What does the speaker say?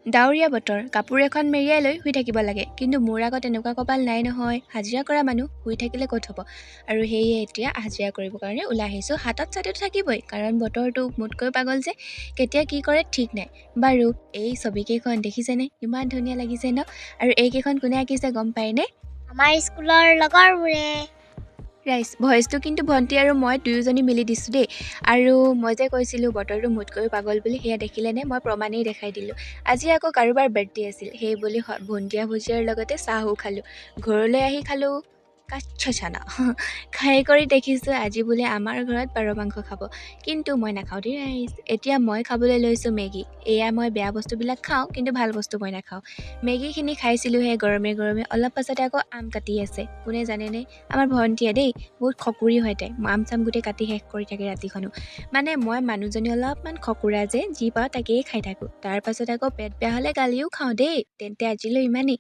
ডাৱৰীয়া বতৰ, কাপোৰ এখন মেৰিয়াই লৈ শুই থাকিব লাগে। কিন্তু মোৰ আগত এনেকুৱা কপাল নাই নহয়। হাজিৰা কৰা মানুহ শুই থাকিলে ক'ত হ'ব। আৰু সেয়ে এতিয়া হাজিৰা কৰিবৰ কাৰণে ওলাই আহিছোঁ। হাতত ছাতিটো থাকিবই, কাৰণ বতৰটো মোতকৈ পাগল যে কেতিয়া কি কৰে ঠিক নাই। বাৰু এই ছবিকেইখন দেখিছেনে? ইমান ধুনীয়া লাগিছে ন? আৰু এইকেইখন কোনে আঁকিছে গম পায়নে? আমাৰ স্কুলৰ লগৰবোৰে। ৰাইজ, ভইচটো কিন্তু ভণ্টি আৰু মই দুয়োজনী মিলি দিছোঁ দেই। আৰু মই যে কৈছিলোঁ বতৰটো মোতকৈ পাগল বুলি, সেয়া দেখিলেনে? মই প্ৰমাণেই দেখাই দিলোঁ। আজি আকৌ কাৰোবাৰ বাৰ্থডে আছিল, সেই বুলি ভুঞ্জিয়া ভুজিয়াৰ লগতে চাহো খালোঁ। ঘৰলৈ আহি খালোঁ কাচ্চ চানা। খাই কৰি দেখিছোঁ আজি বোলে আমাৰ ঘৰত পাৰ মাংস খাব। কিন্তু মই নাখাওঁ দেই ৰাইজ। এতিয়া মই খাবলৈ লৈছোঁ মেগী। এয়া মই বেয়া বস্তুবিলাক খাওঁ, কিন্তু ভাল বস্তু মই নাখাওঁ। মেগীখিনি খাইছিলোঁহে গৰমে গৰমে, অলপ পাছতে আকৌ আম কাটি আছে। কোনে জানেনে? আমাৰ ভণ্টিয়ে দেই, বহুত খকুৰি হয় তাই। আম চাম গোটেই কাটি শেষ কৰি থাকে ৰাতিখনো। মানে মই মানুহজনী অলপমান খকুৰা যে, যি পাওঁ তাকেই খাই থাকোঁ। তাৰ পাছত আকৌ পেট বেয়া হ'লে গালিও খাওঁ দেই। তেন্তে আজিলৈ ইমানেই।